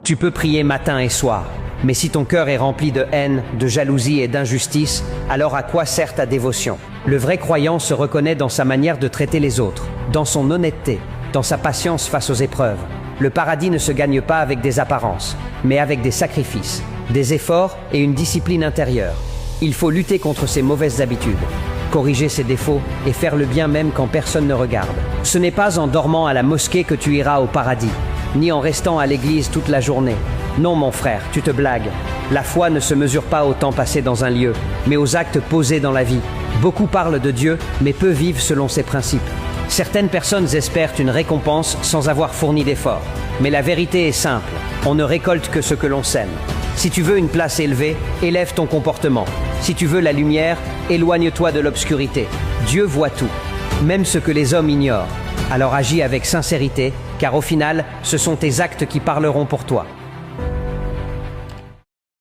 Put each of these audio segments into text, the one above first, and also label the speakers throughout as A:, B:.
A: Tu peux prier matin et soir, mais si ton cœur est rempli de haine, de jalousie et d'injustice, alors à quoi sert ta dévotion? Le vrai croyant se reconnaît dans sa manière de traiter les autres, dans son honnêteté, dans sa patience face aux épreuves. Le paradis ne se gagne pas avec des apparences, mais avec des sacrifices, des efforts et une discipline intérieure. Il faut lutter contre ses mauvaises habitudes, corriger ses défauts et faire le bien même quand personne ne regarde. Ce n'est pas en dormant à la mosquée que tu iras au paradis, ni en restant à l'église toute la journée. Non mon frère, tu te blagues. La foi ne se mesure pas au temps passé dans un lieu, mais aux actes posés dans la vie. Beaucoup parlent de Dieu, mais peu vivent selon ses principes. Certaines personnes espèrent une récompense sans avoir fourni d'efforts. Mais la vérité est simple, on ne récolte que ce que l'on sème. Si tu veux une place élevée, élève ton comportement. Si tu veux la lumière, éloigne-toi de l'obscurité. Dieu voit tout, même ce que les hommes ignorent. Alors agis avec sincérité, car au final, ce sont tes actes qui parleront pour toi.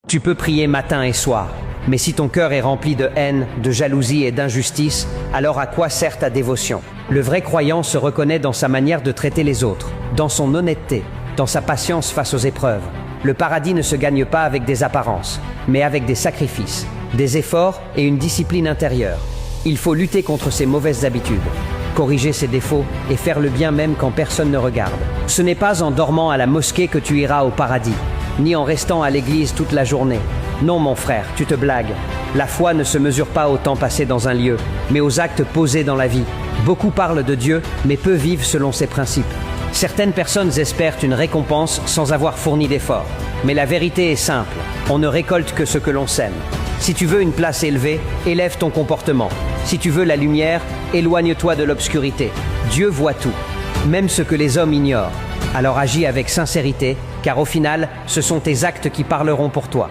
A: Tu peux prier matin et soir, mais si ton cœur est rempli de haine, de jalousie et d'injustice, alors à quoi sert ta dévotion? Le vrai croyant se reconnaît dans sa manière de traiter les autres, dans son honnêteté, dans sa patience face aux épreuves. Le paradis ne se gagne pas avec des apparences, mais avec des sacrifices, des efforts et une discipline intérieure. Il faut lutter contre ses mauvaises habitudes, corriger ses défauts et faire le bien même quand personne ne regarde. Ce n'est pas en dormant à la mosquée que tu iras au paradis, ni en restant à l'église toute la journée. Non mon frère, tu te blagues. La foi ne se mesure pas au temps passé dans un lieu, mais aux actes posés dans la vie. Beaucoup parlent de Dieu, mais peu vivent selon ses principes. Certaines personnes espèrent une récompense sans avoir fourni d'efforts. Mais la vérité est simple, on ne récolte que ce que l'on sème. Si tu veux une place élevée, élève ton comportement. Si tu veux la lumière, éloigne-toi de l'obscurité. Dieu voit tout, même ce que les hommes ignorent. Alors agis avec sincérité, car au final, ce sont tes actes qui parleront pour toi.